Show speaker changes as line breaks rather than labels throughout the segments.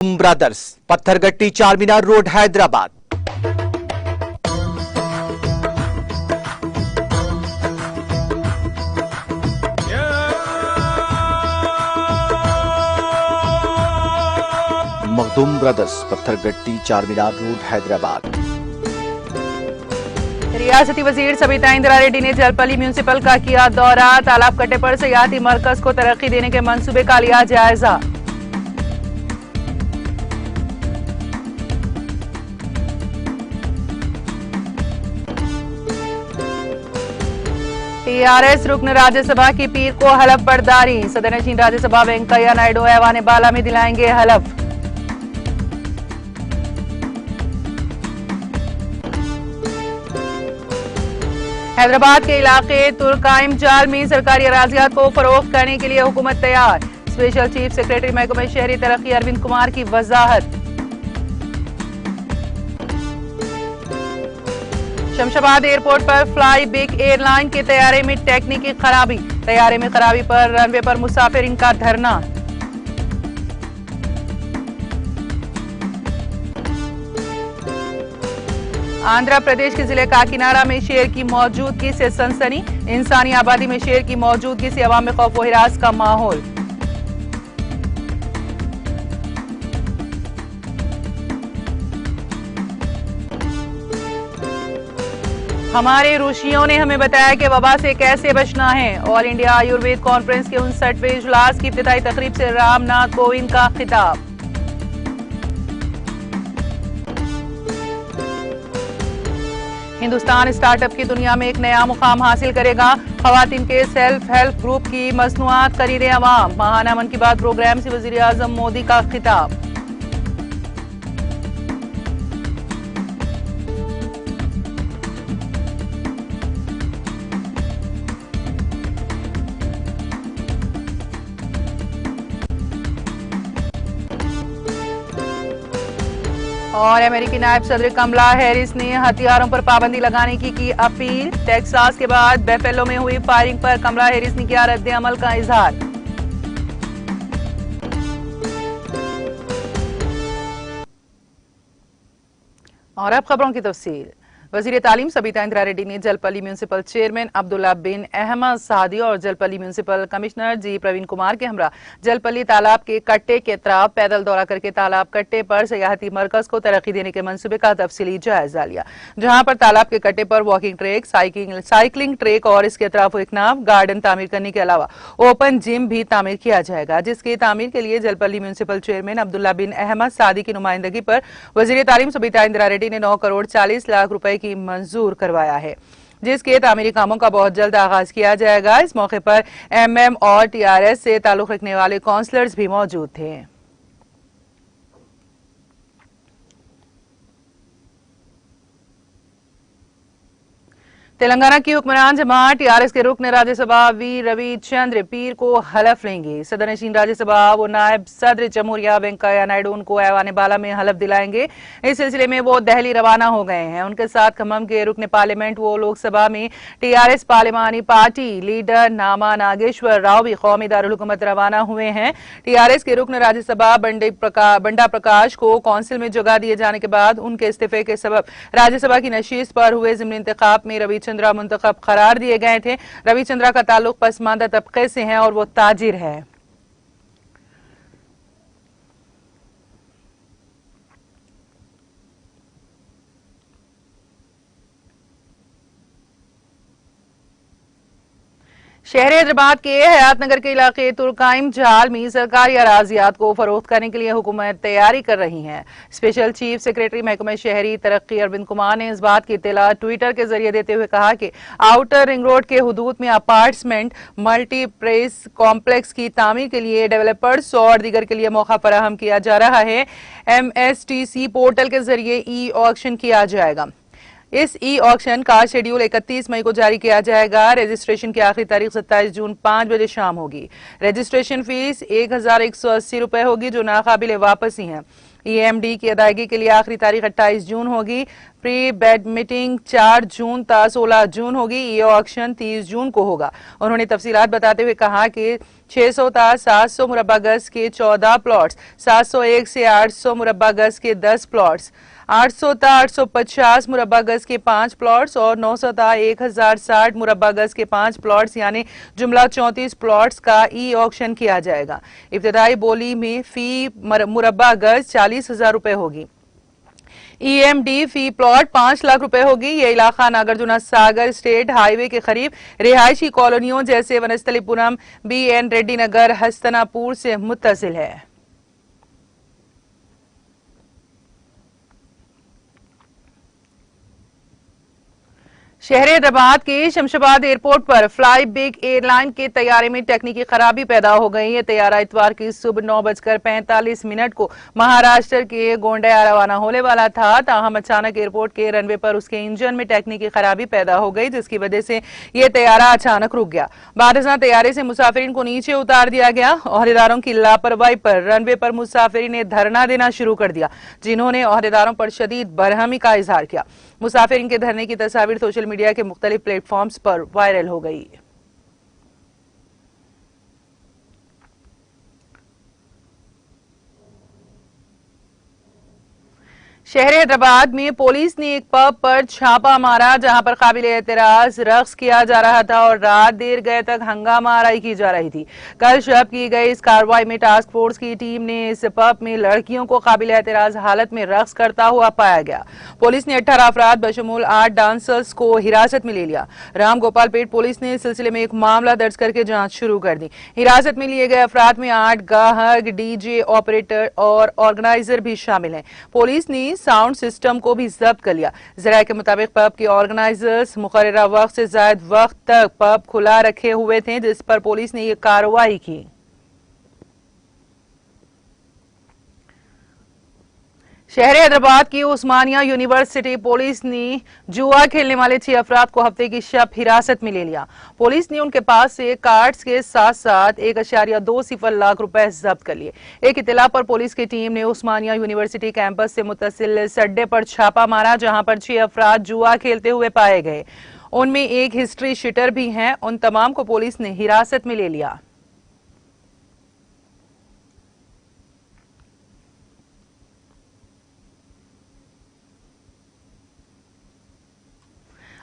Brothers, Pathergatti, Charminar road, Hyderabad. Makhdoom brothers, Pathergatti, Charminar road, Hyderabad.
रियासती वजीर सबिता इंदिरा रेड्डी ने जलपली म्यूनिसिपल का किया दौरा। तालाब कट्टे पर सयाहती मरकज को तरक्की देने के मंसूबे का लिया जायजा। टीआरएस रुकन राज्यसभा की पीर को हलफ बर्दारी। सदर नशीन राज्यसभा वेंकैया नायडू ऐवान बाला में दिलाएंगे हलफ। हैदराबाद के इलाके तुर्काइम जाल में सरकारी अराजियात को फरोख्त करने के लिए हुकूमत तैयार। स्पेशल चीफ सेक्रेटरी महकमा शहरी तरक्की अरविंद कुमार की वजाहत। शमशाबाद एयरपोर्ट पर फ्लाई बिग एयरलाइन के तैयारे में टेक्निकी खराबी। तैयारे में खराबी पर रनवे पर मुसाफिरीन का धरना। आंध्र प्रदेश के जिले काकीनाडा में शेर की मौजूदगी से सनसनी। इंसानी आबादी में शेर की मौजूदगी से अवाम में खौफ व हिरास का माहौल। हमारे ऋषियों ने हमें बताया कि वबा से कैसे बचना है। ऑल इंडिया आयुर्वेद कॉन्फ्रेंस के 59वें इजलास की इब्तिदाई तकरीब से रामनाथ कोविंद का खिताब। हिंदुस्तान स्टार्टअप की दुनिया में एक नया मुकाम हासिल करेगा। खवातीन के सेल्फ हेल्प ग्रुप की मसनूआत खरीदे अवाम। माहाना मन की बात प्रोग्राम से वजीर आजम मोदी का खिताब। और अमेरिकी नायब सदर कमला हैरिस ने हथियारों पर पाबंदी लगाने की अपील। टेक्सास के बाद बेफेलो में हुई फायरिंग पर कमला हैरिस ने किया रद्द अमल का इजहार। और अब खबरों की तफसील। वजीर तालीम सबिता इंदिरा रेड्डी ने जलपली म्यूनिसिपल चेयरमैन अब्दुल्ला बिन अहमद सादी और जलपली म्यूनिसिपल कमिश्नर जी प्रवीण कुमार के हमरा जलपली तालाब के कट्टे के तरफ पैदल दौरा करके तालाब कट्टे पर सयाहती मरकज को तरक्की देने के मंसूबे का तफसीली जायजा लिया, जहां पर तालाब के कट्टे पर वॉकिंग ट्रैक, साइकिलिंग ट्रैक और इसके तरफ एक नाव गार्डन तामीर करने के अलावा ओपन जिम भी तामीर किया जाएगा, जिसकी तामीर के लिए जलपली म्यूनिसिपल चेयरमैन अब्दुल्ला बिन अहमद सादी की नुमाइंदगी पर वजीर तालीम सबिता इंदिरा रेड्डी ने 9 करोड़ 40 लाख रुपए की मंजूर करवाया है, जिसके तामीरी कामों का बहुत जल्द आगाज किया जाएगा। इस मौके पर एमएम और टीआरएस से ताल्लुक रखने वाले काउंसलर्स भी मौजूद थे। तेलंगाना की हुक्मरान जमात टीआरएस के रुकन राज्यसभा वी रविचंद्र पीर को हलफ लेंगे। सदर नशीन राज्यसभा वो नायब सदर जमहूरिया वेंकैया नायडू उनको ऐवान बाला में हलफ दिलाएंगे। इस सिलसिले में वो दिल्ली रवाना हो गए हैं। उनके साथ खम्मम के रुकन पार्लियामेंट वो लोकसभा में टीआरएस पार्लिमानी पार्टी लीडर नामा नागेश्वर राव भी कौमी दारुल हुकूमत रवाना हुए हैं। टीआरएस के रुकन राज्यसभा बंडा प्रकाश को काउंसिल में जगह दिए जाने के बाद उनके इस्तीफे के सबब राज्यसभा की नशीस पर हुए जिमनी इंतखाब में रविचंद्रा मुंतखब करार दिए गए थे। रविचंद्रा का ताल्लुक पसमानदा तबके से है और वो ताजिर है। शहर हैदराबाद के हयात नगर के इलाके तुर्काइम जाल में सरकारी अराजियात को फरोख्त करने के लिए हुकूमत तैयारी कर रही है। स्पेशल चीफ सेक्रेटरी महकमा शहरी तरक्की अरविंद कुमार ने इस बात की इत्तला ट्विटर के जरिए देते हुए कहा कि आउटर रिंग रोड के हुदूद में अपार्टमेंट मल्टीप्लेक्स कॉम्प्लेक्स की तामीर के लिए डेवलपर्स और दीगर के लिए मौका फराहम किया जा रहा है। MSTC पोर्टल के जरिए ई ऑक्शन किया जाएगा। इस ई ऑक्शन का शेड्यूल 31 मई को जारी किया जाएगा। रजिस्ट्रेशन की आखिरी तारीख 27 जून 5 बजे शाम होगी। रजिस्ट्रेशन फीस 1180 रुपए होगी, जो नाकाबिले वापसी है। ईएमडी की अदायगी के लिए आखिरी तारीख 28 जून होगी। प्री बेड मीटिंग 4 जून ता 16 जून होगी। ये ऑक्शन 30 जून को होगा। उन्होंने तफसीलात बताते हुए कहा कि 600 ता 700 मुरब्बा गज के 14 प्लॉट्स, 701 से 800 मुरब्बा गज के 10 प्लॉट्स, 800 ता 850 मुरब्बा गज के 5 प्लॉट्स और 900 ता 1060 मुरब्बा गज के 5 प्लॉट्स यानी जुमला 34 प्लॉट्स का ई ऑक्शन किया जाएगा। इब्तदाई बोली में फी मुरब्बा गज 40,000 रुपए होगी। ईएमडी फी प्लॉट 5 लाख रुपए होगी। ये इलाका नागार्जुन सागर स्टेट हाईवे के करीब रिहायशी कॉलोनियों जैसे वनस्थलीपुरम, BN रेड्डी नगर, हस्तनापुर से मुत्तसिल है। शहर हैदराबाद के शमशाबाद एयरपोर्ट पर फ्लाई बिग एयरलाइन के तैयारे में तकनीकी खराबी पैदा हो गई है। तैयारा इतवार की सुबह 9:45 को महाराष्ट्र के गोंडिया रवाना होने वाला था, ताहम अचानक एयरपोर्ट के रनवे पर उसके इंजन में तकनीकी खराबी पैदा हो गई, जिसकी वजह से यह तैयारा अचानक रुक गया। बादशाह तैयारे से मुसाफिरीन को नीचे उतार दिया गया। ओहदेदारों की लापरवाही पर रनवे पर मुसाफिरीन ने धरना देना शुरू कर दिया, जिन्होंने ओहदेदारों पर शदीद बरहमी का इजहार किया। मुसाफिरीन के धरने की तस्वीर सोशल मीडिया के मुख्तलिफ प्लेटफॉर्म्स पर वायरल हो गई। शहर हैदराबाद में पुलिस ने एक पब पर छापा मारा, जहां पर काबिल एतराज रक्स किया जा रहा था और रात देर गए तक हंगामा आराई की जा रही थी। कल शब की गई इस कार्रवाई में टास्क फोर्स की टीम ने इस पब में लड़कियों को काबिल एतराज हालत में रक्स करता हुआ पाया गया। पुलिस ने 18 अफराद बशमूल 8 डांसर्स को हिरासत में ले लिया। राम गोपालपेट पुलिस ने इस सिलसिले में एक मामला दर्ज करके जांच शुरू कर दी। हिरासत में लिए गए अफराद में 8 गाहक, डीजे ऑपरेटर और ऑर्गेनाइजर भी शामिल हैं। पुलिस ने साउंड सिस्टम को भी जब्त कर लिया। जराये के मुताबिक पब के ऑर्गेनाइजर्स मुकर्ररा वक्त से ज्यादा वक्त तक पब खुला रखे हुए थे, जिस पर पुलिस ने यह कार्रवाई की। शहर हैदराबाद की उस्मानिया यूनिवर्सिटी पुलिस ने जुआ खेलने वाले 6 अफराद को हफ्ते की शब हिरासत में ले लिया। पुलिस ने उनके पास से कार्ड्स के साथ साथ 1.20 लाख रुपए जब्त कर लिए। एक इत्तला पर पुलिस की टीम ने उस्मानिया यूनिवर्सिटी कैंपस से मुत्तसिल इस अड्डे पर छापा मारा, जहां पर 6 अफराद जुआ खेलते हुए पाए गए। उनमें एक हिस्ट्री शीटर भी हैं। उन तमाम को पुलिस ने हिरासत में ले लिया।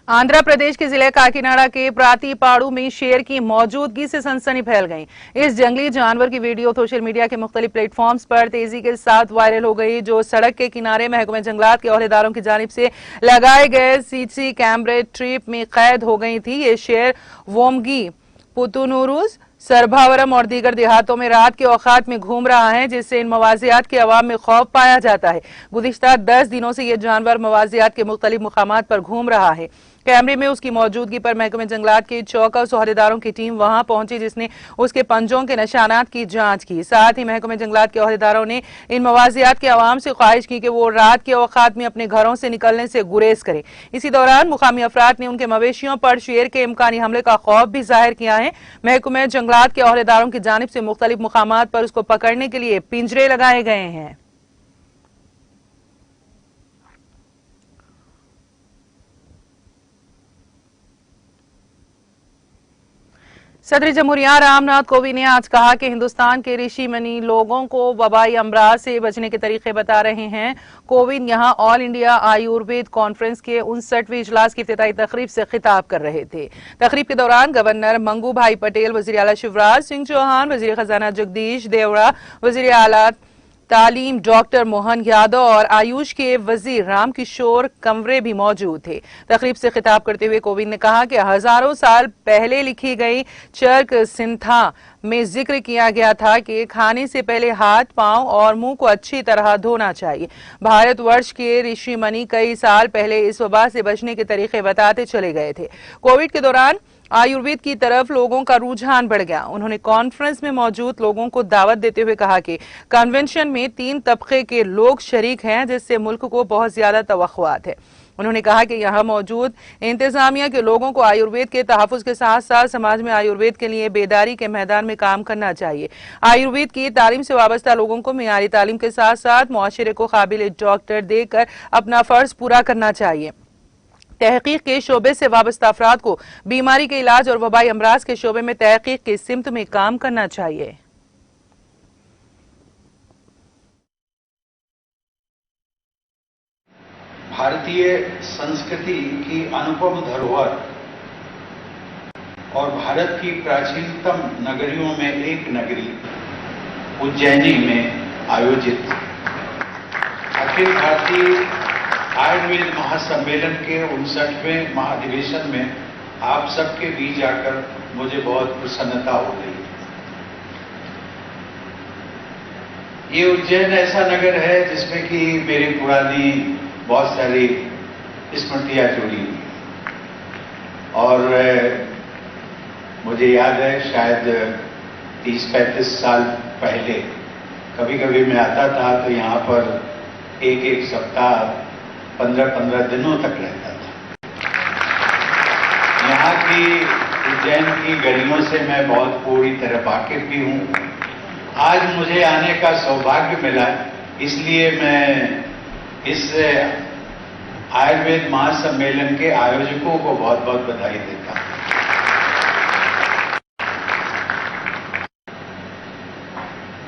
आंध्र प्रदेश के जिले काकीनाडा के प्रातिपाड़ू में शेर की मौजूदगी से सनसनी फैल गई। इस जंगली जानवर की वीडियो सोशल मीडिया के मुख्तलिफ प्लेटफॉर्म्स पर तेजी के साथ वायरल हो गई, जो सड़क के किनारे महकमे जंगलात के ओहदेदारों की जानिब से लगाए गए सीसी कैमरे ट्रिप में कैद हो गई थी। ये शेर वोमगी, पुतुनुरुस, सरभावरम और दीगर देहातों में रात के औकात में घूम रहा है, जिससे इन मवाजियात के अवाम में खौफ पाया जाता है। गुज़िश्ता 10 दिनों से यह जानवर मवाजियात के मुख्तलिफ मुकामात पर घूम रहा है। कैमरे में उसकी मौजूदगी पर महकमे जंगलात के चौकस ओहदेदारों की टीम वहां पहुंची, जिसने उसके पंजों के निशानात की जांच की। साथ ही महकमे जंगलात के ओहदेदारों ने इन मवाजियात के अवाम से ख्वाहिश की कि वो रात के औकात में अपने घरों से निकलने से गुरेज करें। इसी दौरान मुकामी अफराद ने उनके मवेशियों पर शेर के इम्कानी हमले का खौफ भी जाहिर किया है। महकमे जंगलात के ओहदेदारों की जानिब से मुख्तलिफ मुकामात पर उसको पकड़ने के लिए पिंजरे लगाए गए हैं। सदर जमहूरिया रामनाथ कोविंद ने आज कहा कि हिंदुस्तान के ऋषि मुनि लोगों को वबाई अमराज से बचने के तरीके बता रहे हैं। कोविंद यहां ऑल इंडिया आयुर्वेद कॉन्फ्रेंस के 59वें इजलास की इफ्तिताई तकरीब से खिताब कर रहे थे। तकरीब के दौरान गवर्नर मंगू भाई पटेल, वजीर आला शिवराज सिंह चौहान, वजीर खजाना जगदीश देवड़ा, वजीर आला तालीम डॉक्टर मोहन यादव और आयुष के वजीर रामकिशोर कंवरे भी मौजूद थे। तकरीब से खिताब करते हुए कोविंद ने कहा कि हजारों साल पहले लिखी गई चर्क सिंथा में जिक्र किया गया था कि खाने से पहले हाथ, पांव और मुंह को अच्छी तरह धोना चाहिए। भारतवर्ष के ऋषि मुनि कई साल पहले इस वबा से बचने के तरीके बताते चले गए थे। कोविड के दौरान आयुर्वेद की तरफ लोगों का रुझान बढ़ गया। उन्होंने कॉन्फ्रेंस में मौजूद लोगों को दावत देते हुए कहा कि कन्वेंशन में 3 तबके के लोग शरीक हैं, जिससे मुल्क को बहुत ज्यादा तवक्कुआत है। उन्होंने कहा कि यहाँ मौजूद इंतजामिया के लोगों को आयुर्वेद के तहफ़्फ़ुज़ के साथ साथ समाज में आयुर्वेद के लिए बेदारी के मैदान में काम करना चाहिए। आयुर्वेद की तालीम से वाबस्ता लोगों को मियारी तालीम के साथ साथ मुआशरे को काबिल डॉक्टर देकर अपना फर्ज पूरा करना चाहिए। तहकीक के शोबे से वाबस्ता अफराद को बीमारी के इलाज और वबाई अमराज के शोबे में तहकीक की सिमत में काम करना चाहिए।
भारतीय संस्कृति की अनुपम धरोहर और भारत की प्राचीनतम नगरियों में एक नगरी उज्जैनी में आयोजित अखिल भारतीय आयुर्वेद महासम्मेलन के 59वें महाधिवेशन में आप सबके बीच आकर मुझे बहुत प्रसन्नता हो रही है। ये उज्जैन ऐसा नगर है जिसमें कि मेरी पुरानी बहुत सारी स्मृतियां जुड़ी हुई और मुझे याद है शायद 30-35 साल पहले कभी कभी मैं आता था तो यहाँ पर एक सप्ताह 15-15 दिनों तक रहता था। यहाँ की उज्जैन की गलियों से मैं बहुत पूरी तरह वाकिफ भी हूँ। आज मुझे आने का सौभाग्य मिला, इसलिए मैं इस आयुर्वेद महासम्मेलन के आयोजकों को बहुत बहुत बधाई देता हूं।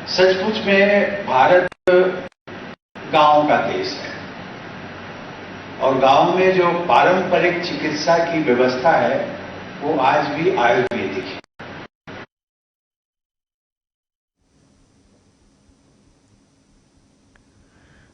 सचमुच में भारत गांव का देश है और गांव में जो पारंपरिक चिकित्सा की व्यवस्था है वो आज भी आयुर्वेदिक है।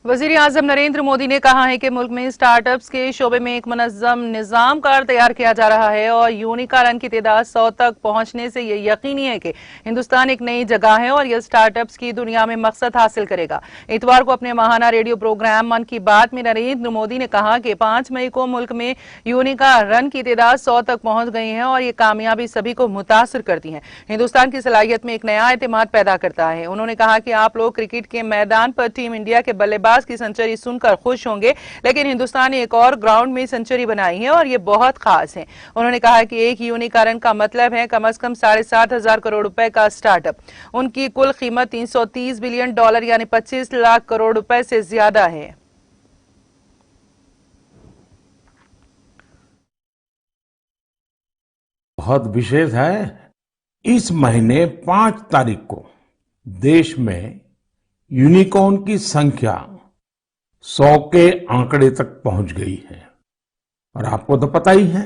वजीर आजम नरेंद्र मोदी ने कहा है कि मुल्क में स्टार्टअप्स के शोबे में एक मुनज़्ज़म निज़ाम कार तैयार किया जा रहा है और यूनिकॉर्न की तादाद 100 तक पहुंचने से ये यकीनी है कि हिंदुस्तान एक नई जगह है और यह स्टार्टअप्स की दुनिया में मकसद हासिल करेगा। इतवार को अपने माहाना रेडियो प्रोग्राम मन की बात में नरेंद्र मोदी ने कहा कि 5 मई को मुल्क में यूनिकॉर्न की तादाद 100 तक पहुंच गई है और ये कामयाबी सभी को मुतासर करती है, हिंदुस्तान की सलाहियत में एक नया एतमाद पैदा करता है। उन्होंने कहा कि आप लोग क्रिकेट के मैदान पर टीम इंडिया के बल्लेबाज की सेंचुरी सुनकर खुश होंगे, लेकिन हिंदुस्तान ने एक और ग्राउंड में सेंचुरी बनाई है और ये बहुत खास है। उन्होंने कहा कि एक यूनिकॉर्न का मतलब है कम से कम 7,500 करोड़ रुपए का स्टार्टअप। उनकी कुल कीमत $330 बिलियन यानी 25 लाख करोड़ रुपए से ज्यादा है।
बहुत विशेष है, इस महीने 5 तारीख को देश में यूनिकॉर्न की संख्या 100 के आंकड़े तक पहुंच गई है और आपको तो पता ही है,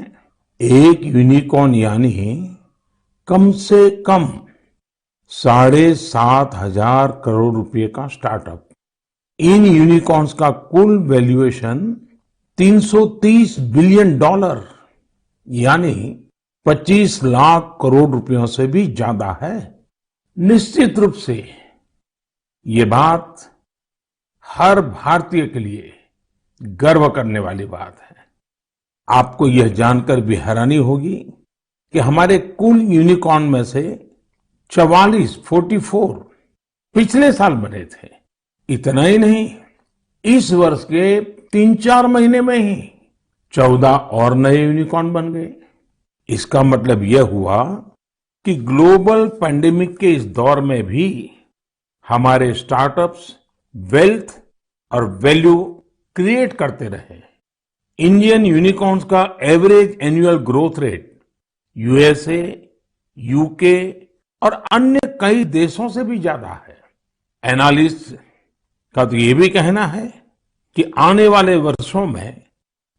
एक यूनिकॉर्न यानी कम से कम 7,500 करोड़ रुपए का स्टार्टअप। इन यूनिकॉर्न्स का कुल वैल्यूएशन $330 बिलियन यानी 25 लाख करोड़ रुपयों से भी ज्यादा है। निश्चित रूप से ये बात हर भारतीय के लिए गर्व करने वाली बात है। आपको यह जानकर भी हैरानी होगी कि हमारे कुल यूनिकॉर्न में से 44 पिछले साल बने थे। इतना ही नहीं, इस वर्ष के 3-4 महीने में ही 14 और नए यूनिकॉर्न बन गए। इसका मतलब यह हुआ कि ग्लोबल पैंडेमिक के इस दौर में भी हमारे स्टार्टअप्स वेल्थ और वैल्यू क्रिएट करते रहे। इंडियन यूनिकॉर्न्स का average annual growth rate USA, UK और अन्य कई देशों से भी ज्यादा है। एनालिस्ट का तो ये भी कहना है कि आने वाले वर्षों में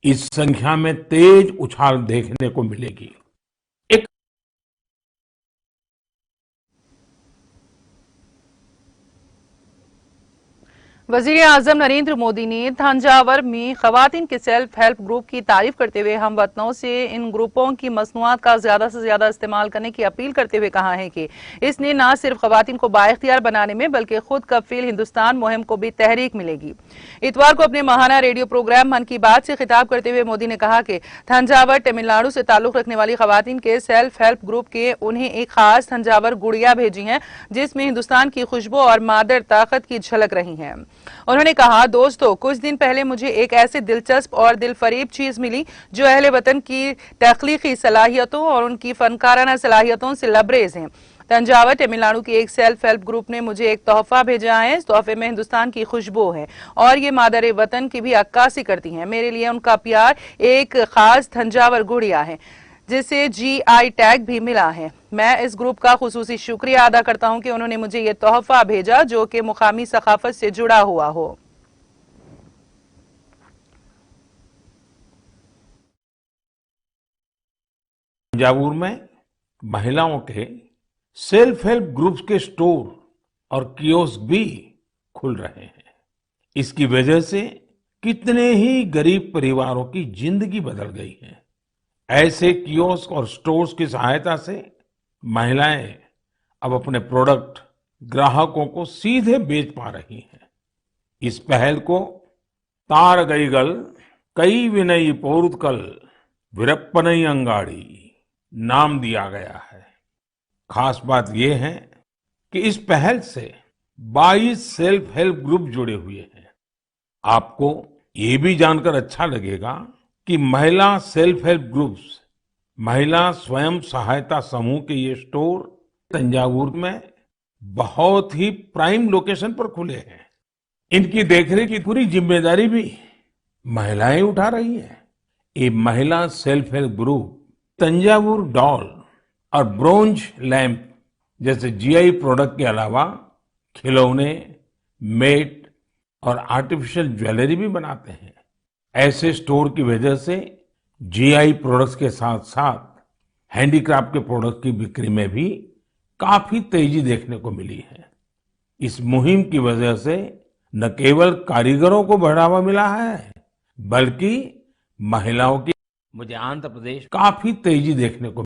इस संख्या में तेज उछाल देखने को मिलेगी।
वजीर आजम नरेंद्र मोदी ने तंजावर में खवातीन के सेल्फ हेल्प ग्रुप की तारीफ करते हुए हमवतनों से इन ग्रुपों की मसनूआत का ज्यादा से ज्यादा इस्तेमाल करने की अपील करते हुए कहा है कि इसने न सिर्फ खवातीन को बाइख्तियार बनाने में बल्कि खुद कफील हिंदुस्तान मुहिम को भी तहरीक मिलेगी। इतवार को अपने माहाना रेडियो प्रोग्राम मन की बात से खिताब करते हुए मोदी ने कहा कि तंजावर तमिलनाडु से ताल्लुक रखने वाली खवातीन के सेल्फ हेल्प ग्रुप के उन्हें एक खास तंजावर गुड़िया भेजी है जिसमें हिंदुस्तान की खुशबू और मादर ताकत की झलक रही है। उन्होंने कहा, दोस्तों, कुछ दिन पहले मुझे एक ऐसे दिलचस्प और दिलफरेब चीज मिली जो अहले वतन की तख्लीकी सलाहियतों और उनकी फनकाराना सलाहियतों से लबरेज है। तंजावर तमिलनाडु की एक सेल्फ हेल्प ग्रुप ने मुझे एक तोहफा भेजा है। इस तोहफे में हिंदुस्तान की खुशबू है और ये मादर वतन की भी अक्कासी करती हैं। मेरे लिए उनका प्यार एक खास तंजावर गुड़िया है जिसे GI टैग भी मिला है। मैं इस ग्रुप का खुसूसी शुक्रिया अदा करता हूं कि उन्होंने मुझे ये तोहफा भेजा जो कि मुकामी सकाफत से जुड़ा हुआ हो।
तंजावुर में महिलाओं के सेल्फ हेल्प ग्रुप्स के स्टोर और कियोस्क भी खुल रहे हैं। इसकी वजह से कितने ही गरीब परिवारों की जिंदगी बदल गई है। ऐसे कियोस्क और स्टोर्स की सहायता से महिलाएं अब अपने प्रोडक्ट ग्राहकों को सीधे बेच पा रही हैं। इस पहल को तारगईगल कई विनयी पोरुत्कल विरप्पनई अंगाड़ी नाम दिया गया है। खास बात यह है कि इस पहल से 22 सेल्फ हेल्प ग्रुप जुड़े हुए हैं। आपको ये भी जानकर अच्छा लगेगा कि महिला सेल्फ हेल्प ग्रुप्स, महिला स्वयं सहायता समूह के ये स्टोर तंजावुर में बहुत ही प्राइम लोकेशन पर खुले हैं। इनकी देखरेख की पूरी जिम्मेदारी भी महिलाएं उठा रही हैं। ये महिला self help group Thanjavur doll और ब्रोंज लैंप जैसे GI प्रोडक्ट के अलावा खिलौने, मेट और आर्टिफिशियल ज्वेलरी भी बनाते हैं। ऐसे स्टोर की वजह से GI प्रोडक्ट्स के साथ साथ हैंडीक्राफ्ट के प्रोडक्ट की बिक्री में भी काफी तेजी देखने को मिली है। इस मुहिम की वजह से न केवल कारीगरों को बढ़ावा मिला है, बल्कि महिलाओं की मुझे आंध्र प्रदेश काफी तेजी देखने को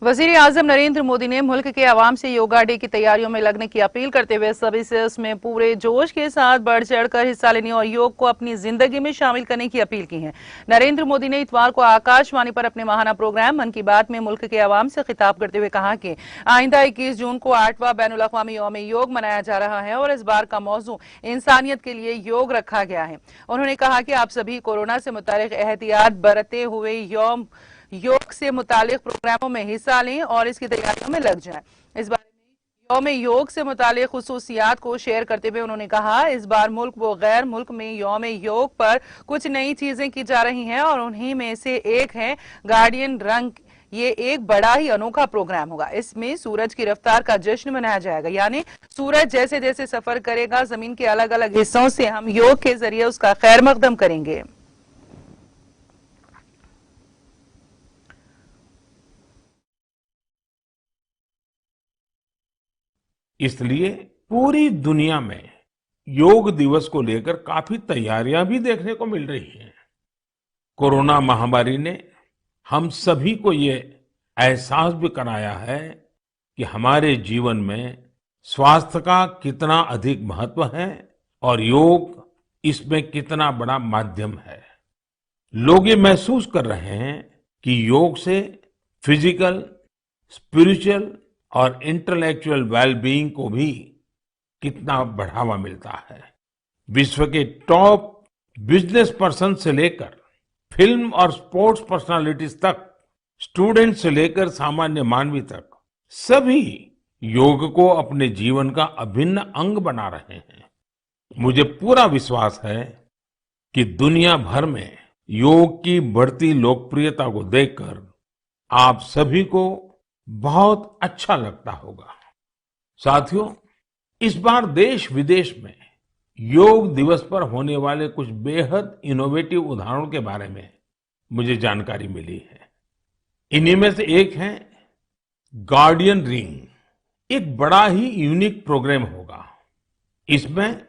वजीर आजम नरेंद्र मोदी ने मुल्क के अवाम से योगा डे की तैयारियों में लगने की अपील करते हुए सभी से उसमें पूरे जोश के साथ बढ़ चढ़कर हिस्सा लेने और योग को अपनी जिंदगी में शामिल करने की अपील की है। नरेंद्र मोदी ने इतवार को आकाशवाणी पर अपने माहाना प्रोग्राम मन की बात में मुल्क के अवाम से खिताब करते हुए कहा कि आइंदा 21 जून को 8वां बैनुल अक़वामी यौम योग मनाया जा रहा है और इस बार का मौजू इंसानियत के लिए योग रखा गया है। उन्होंने कहा कि आप सभी कोरोना से मुतालिक एहतियात बरतते हुए योग से मुतालिक प्रोग्रामों में हिस्सा लें और इसकी तैयारियों में लग जाएं। इस बारे में यौम योग से मुतालिक खुसूसियात को शेयर करते हुए उन्होंने कहा, इस बार मुल्क व गैर मुल्क में यौम योग पर कुछ नई चीजें की जा रही हैं और उन्हीं में से एक है गार्डियन रंग। ये एक बड़ा ही अनोखा प्रोग्राम होगा। इसमें सूरज की रफ्तार का जश्न मनाया जाएगा, यानी सूरज जैसे जैसे सफर करेगा जमीन के अलग अलग हिस्सों से हम योग के जरिए उसका खैर मकदम करेंगे।
इसलिए पूरी दुनिया में योग दिवस को लेकर काफी तैयारियां भी देखने को मिल रही हैं। कोरोना महामारी ने हम सभी को ये एहसास भी कराया है कि हमारे जीवन में स्वास्थ्य का कितना अधिक महत्व है और योग इसमें कितना बड़ा माध्यम है। लोग ये महसूस कर रहे हैं कि योग से फिजिकल, स्पिरिचुअल और इंटेलेक्चुअल वेलबीइंग को भी कितना बढ़ावा मिलता है। विश्व के टॉप बिजनेस पर्सन से लेकर फिल्म और स्पोर्ट्स पर्सनालिटीज तक, स्टूडेंट से लेकर सामान्य मानवी तक, सभी योग को अपने जीवन का अभिन्न अंग बना रहे हैं। मुझे पूरा विश्वास है कि दुनिया भर में योग की बढ़ती लोकप्रियता को देखकर आप सभी को बहुत अच्छा लगता होगा। साथियों, इस बार देश विदेश में योग दिवस पर होने वाले कुछ बेहद इनोवेटिव उदाहरणों के बारे में मुझे जानकारी मिली है। इन्हीं में से एक है गार्डियन रिंग। एक बड़ा ही यूनिक प्रोग्राम होगा। इसमें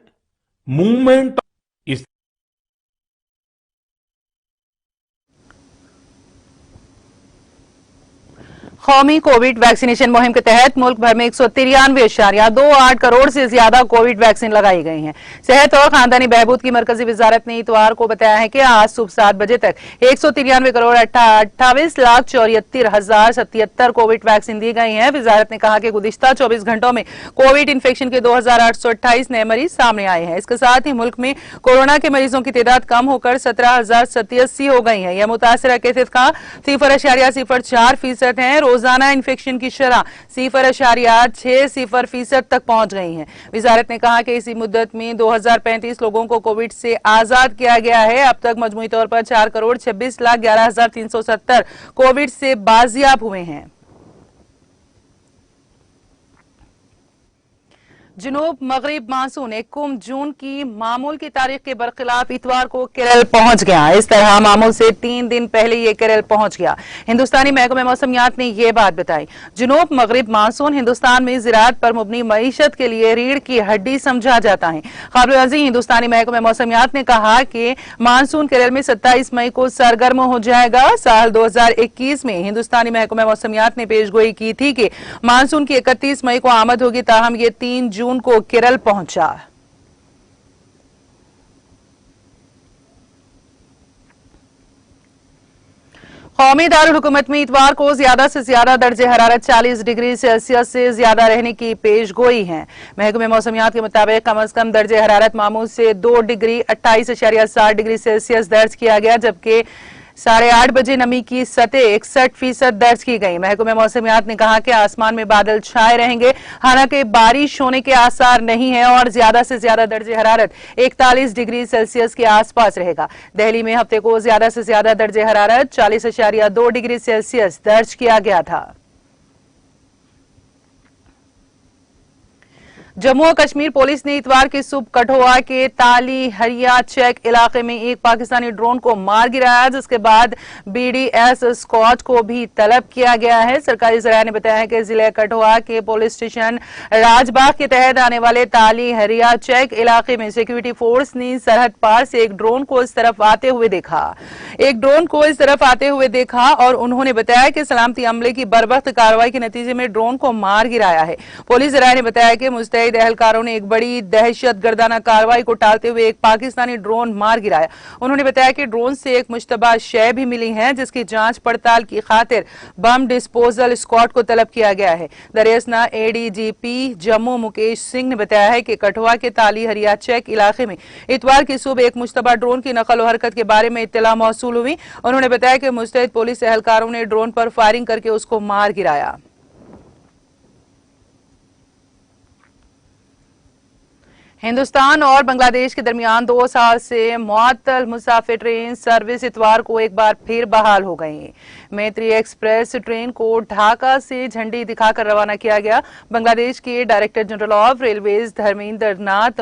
मूवमेंट इस
कौमी कोविड वैक्सीनेशन मुहिम के तहत मुल्क भर में 193.28 करोड़ से ज्यादा कोविड वैक्सीन लगाई गई हैं। सेहत और खानदानी बहबूद की मरकजी वजारत ने इतवार को बताया है कि आज सुबह 7 बजे तक 193 करोड़ 28,74,077 कोविड वैक्सीन दी गई हैं। वजारत ने कहा कि गुज़िश्ता 24 घंटों में कोविड इन्फेक्शन के 2,828 नए मरीज सामने आए हैं। इसके साथ ही मुल्क में कोरोना के मरीजों की तादाद कम होकर 17,087 हो गई है। यह मुतासरा केसेस का 0.04% है। रोजाना इन्फेक्शन की शरह 0.60% तक पहुंच गई है। वजारत ने कहा कि इसी मुद्दत में 2035 लोगों को कोविड से आजाद किया गया है। अब तक मजमूई तौर पर 4,26,11,370 कोविड से बाजियाब हुए हैं। जनूब मगरिब मानसून 1 जून की मामूल की तारीख के बरखिलाफ इतवार को केरल पहुंच गया। इस तरह मामूल से 3 दिन पहले ये केरल पहुंच गया। हिंदुस्तानी महकमे मौसमियात ने यह बात बताई। जनूब मगरिब मानसून हिंदुस्तान में ज़राअत पर मुबनी मईशत के लिए रीढ़ की हड्डी समझा जाता है। काबिल-ए-अज़ीम हिंदुस्तानी महकमे मौसमियात ने कहा कि मानसून केरल में 27 मई को सरगर्म हो जाएगा। साल 2021 में हिंदुस्तानी महकमे मौसमियात ने पेशगोई की थी कि मानसून की 31 मई को आमद होगी, ताहम ये 3 जून को केरल पहुंचा। कौमी दारुल हुकूमत में इतवार को ज्यादा से ज्यादा दर्जे हरारत 40 डिग्री सेल्सियस से ज्यादा रहने की पेशगोई है। महकमे मौसमियात के मुताबिक कम अज कम दर्जे हरारत मामूल से 2 डिग्री 28.7 डिग्री सेल्सियस दर्ज किया गया, जबकि 8:30 बजे नमी की सतह 61% दर्ज की गई। महकमे मौसमियात ने कहा कि आसमान में बादल छाए रहेंगे, हालांकि बारिश होने के आसार नहीं है और ज्यादा से ज्यादा दर्जे हरारत 41 डिग्री सेल्सियस के आसपास रहेगा। दिल्ली में हफ्ते को ज्यादा से ज्यादा दर्जे हरारत 40.2 डिग्री सेल्सियस दर्ज किया गया था। जम्मू और कश्मीर पुलिस ने इतवार की सुबह कठुआ के ताली हरिया चेक इलाके में एक पाकिस्तानी ड्रोन को मार गिराया, जिसके बाद BDS स्क्वाड को भी तलब किया गया है। सरकारी जराये ने बताया कि जिले कठुआ के पुलिस स्टेशन राजबाग के तहत आने वाले ताली हरिया चेक इलाके में सिक्योरिटी फोर्स ने सरहद पार से एक ड्रोन को इस तरफ आते हुए देखा और उन्होंने बताया कि सलामती अमले की बरवक्त कार्रवाई के नतीजे में ड्रोन को मार गिराया है। पुलिस जराये ने बताया कि मुस्तैद एहलकारों ने एक बड़ी दहशतगर्दाना कार्रवाई को टालते हुए एक पाकिस्तानी ड्रोन मार गिराया। उन्होंने बताया कि ड्रोन से एक मुश्तबा शय भी मिली है, जिसकी जांच पड़ताल की खातिर बम डिस्पोजल स्क्वाड को तलब किया गया है। दरियासना ADGP जम्मू मुकेश सिंह ने बताया है कि कठुआ के ताली हरिया चेक इलाके में इतवार की सुबह एक मुश्तबा ड्रोन की नकल और हरकत के बारे में इत्तला मौसूल हुई। उन्होंने बताया कि मुस्तैद पुलिस एहलकारों ने ड्रोन पर फायरिंग करके उसको मार गिराया। हिंदुस्तान और बांग्लादेश के दरमियान 2 साल से मुअत्तल मुसाफिर ट्रेन सर्विस इतवार को एक बार फिर बहाल हो गई। मैत्री एक्सप्रेस ट्रेन को ढाका से झंडी दिखाकर रवाना किया गया। बांग्लादेश के director general of railways Dharmendra Nath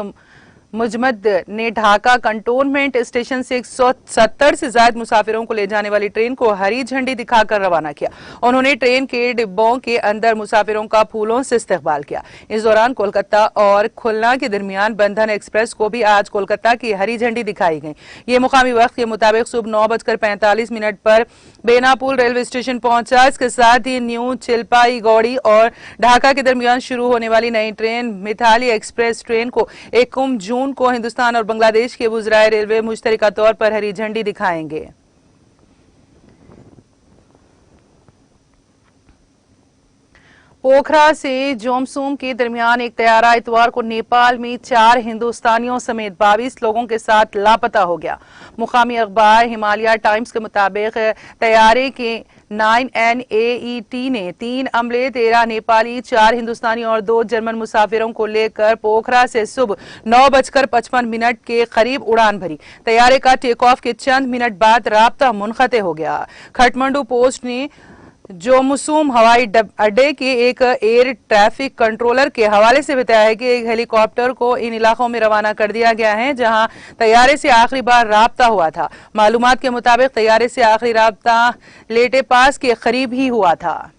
Mujmad ने ढाका कंटोनमेंट स्टेशन से 170 से ज्यादा मुसाफिरों को ले जाने वाली ट्रेन को हरी झंडी दिखाकर रवाना किया। उन्होंने ट्रेन के डिब्बों के अंदर मुसाफिरों का फूलों से इस्तकबाल किया। इस दौरान कोलकाता और खुलना के दरमियान बंधन एक्सप्रेस को भी आज कोलकाता की हरी झंडी दिखाई गई। ये मुकामी वक्त के मुताबिक सुबह 9:45 पर बेनापुल रेलवे स्टेशन पहुंचा। इसके साथ ही न्यू चिल्पाई गौड़ी और ढाका के दरमियान शुरू होने वाली नई ट्रेन मिथाली एक्सप्रेस ट्रेन को 1 जून को हिंदुस्तान और बांग्लादेश के वुज़राए रेलवे मुश्तरका तौर पर हरी झंडी दिखाएंगे। पोखरा से जोमसूम के दरमियान एक तैयारा इतवार को नेपाल में 4 हिंदुस्तानियों समेत 22 लोगों के साथ लापता हो गया। मुकामी अखबार हिमालय टाइम्स के मुताबिक तैयारे के 9NAET ने 3 अमले 13 नेपाली 4 हिंदुस्तानी और 2 जर्मन मुसाफिरों को लेकर पोखरा से सुबह 9:55 के करीब उड़ान भरी। तैयारे का टेक ऑफ के चंद मिनट बाद राब्ता मुनक़ते हो गया। खटमंडू पोस्ट ने जोमसूम हवाई अड्डे के एक एयर ट्रैफिक कंट्रोलर के हवाले से बताया है कि एक हेलीकॉप्टर को इन इलाकों में रवाना कर दिया गया है जहां तैयारे से आखिरी बार राब्ता हुआ था। मालूमात के मुताबिक तैयारे से आखिरी राब्ता लेटे पास के करीब ही हुआ था।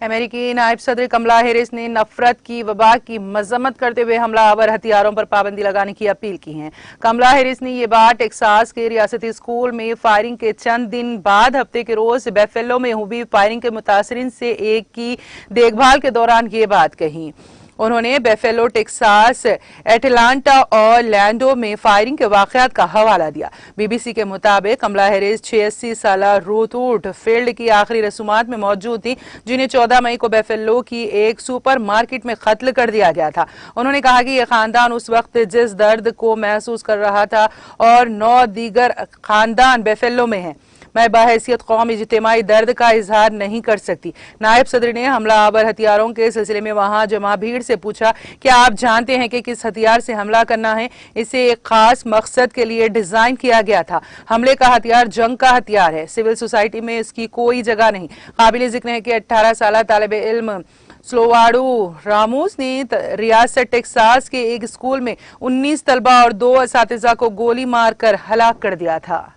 अमेरिकी नायब सदर कमला हैरिस ने नफरत की वबा की मजम्मत करते हुए हमलावर हथियारों पर पाबंदी लगाने की अपील की है। कमला हैरिस ने ये बात टेक्सास के रियासती स्कूल में फायरिंग के चंद दिन बाद हफ्ते के रोज बेफेलो में हुई फायरिंग के मुतासरीन से एक की देखभाल के दौरान ये बात कही। उन्होंने बेफेलो, टेक्सास, एटलांटा और लैंडो में फायरिंग के वाकयात का हवाला दिया। बीबीसी के मुताबिक कमला हैरिस 86 साल रूथवुड फील्ड की आखिरी रसूमात में मौजूद थी, जिन्हें 14 मई को बेफेलो की एक सुपर मार्केट में कत्ल कर दिया गया था। उन्होंने कहा कि यह खानदान उस वक्त जिस दर्द को महसूस कर रहा था और 9 दीगर खानदान बेफेलो में हैं, मैं बहैसियत कौम इज्तिमाई दर्द का इजहार नहीं कर सकती। नायब सदर ने हमलावर हथियारों के सिलसिले में वहां जमा भीड़ से पूछा, क्या आप जानते हैं कि किस हथियार से हमला करना है? इसे एक खास मकसद के लिए डिजाइन किया गया था। हमले का हथियार जंग का हथियार है। सिविल सोसाइटी में इसकी कोई जगह नहीं। काबिल जिक्र है कि 18 साल तालिब इल्म स्लोवाडो रामोस ने रियासत टेक्सास के एक स्कूल में 19 तलबा और 2 असातिज़ा को गोली मारकर हलाक कर दिया था।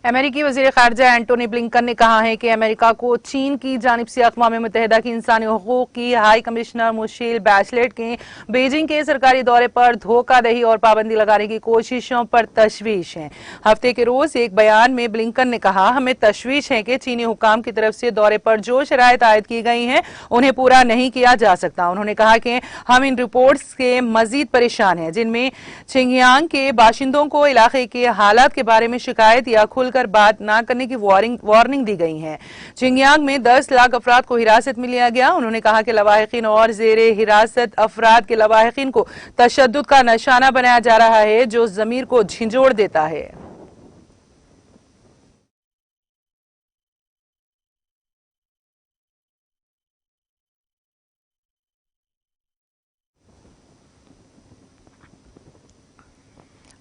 अमेरिकी वजीर खारजा एंटोनी ब्लिंकन ने कहा है कि अमेरिका को चीन की जानिब से अक़वाम मुत्तहिदा की इंसानी हकूक़ की हाई कमिश्नर मिशेल बैचलेट के बीजिंग के सरकारी दौरे पर धोखाधड़ी और पाबंदी लगाने की कोशिशों पर तशवीश है। हफ्ते के रोज एक बयान में ब्लिंकन ने कहा, हमें तशवीश है कि चीनी हुकाम की तरफ से दौरे पर जो शराइत आयद की गई हैं उन्हें पूरा नहीं किया जा सकता। उन्होंने कहा कि हम इन रिपोर्ट्स के मजीद परेशान हैं, जिनमें छिंगयांग के बाशिंदों को इलाके के हालात के बारे में शिकायत या खुलकर बात न करने की वार्निंग दी गई है। छिंगयांग में 10 लाख अफराद को हिरासत में लिया गया। उन्होंने कहा कि लवाहिकीन और जेरे हिरासत अफराद के लवाहिकीन को तशद्दुद का निशाना बनाया जा रहा है, जो जमीर को झिंझोड़ देता है।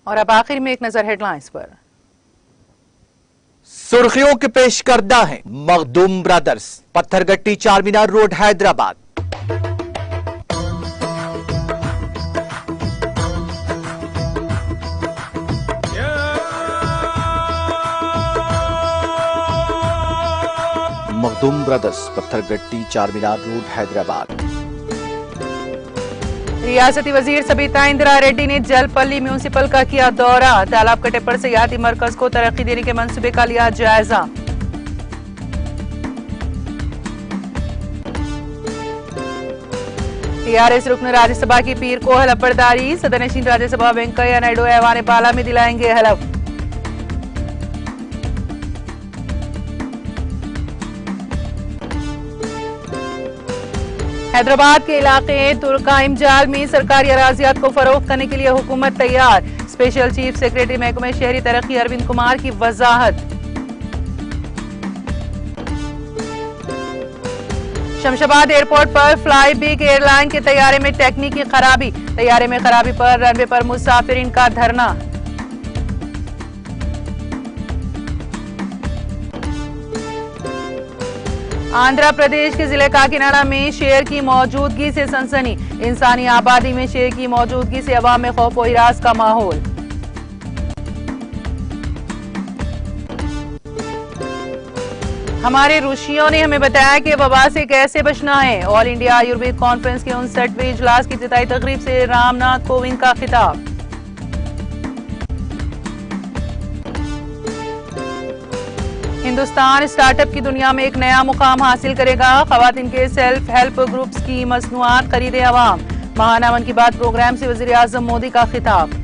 और अब आखिर में एक नजर हेडलाइंस पर।
सुर्खियों के पेश करदा है Makhdoom brothers, Pathergatti, Charminar road, Hyderabad. Makhdoom brothers, Pathergatti, Charminar road, Hyderabad.
रियासती वजीर सबीता इंदिरा रेड्डी ने जलपल्ली म्यूनिसिपल का किया दौरा। तालाब कटे पर सियाहती मरकज को तरक्की देने के मंसूबे का लिया जायजा। टीआरएस रुकन राज्यसभा की पीर को हलफबरदारी। सदनशीन राज्यसभा वेंकैया नायडू ऐवान बाला में दिलाएंगे हलफ। हैदराबाद के इलाके तुर्काइम जाल में सरकारी अराजियात को फरोख्त करने के लिए हुकूमत तैयार। स्पेशल चीफ सेक्रेटरी महकमे शहरी तरक्की अरविंद कुमार की वजाहत। शमशाबाद एयरपोर्ट पर फ्लाई बिग एयरलाइन के तैयारे में टेक्निकी खराबी। तैयारे में खराबी पर रनवे पर मुसाफिरीन का धरना। आंध्र प्रदेश के जिले काकीनाडा में शेर की मौजूदगी से सनसनी। इंसानी आबादी में शेर की मौजूदगी से अवाम में खौफ व हिरास का माहौल। हमारे ऋषियों ने हमें बताया कि वबा से कैसे बचना है। ऑल इंडिया आयुर्वेद कॉन्फ्रेंस के 59वें इजलास की इफ्तिताई तकरीब से रामनाथ कोविंद का खिताब। हिंदुस्तान स्टार्टअप की दुनिया में एक नया मुकाम हासिल करेगा। खवातीन के सेल्फ हेल्प ग्रुप्स की मसनूआत खरीदे अवाम। महाना मन की बात प्रोग्राम से वजीर आजम मोदी का खिताब।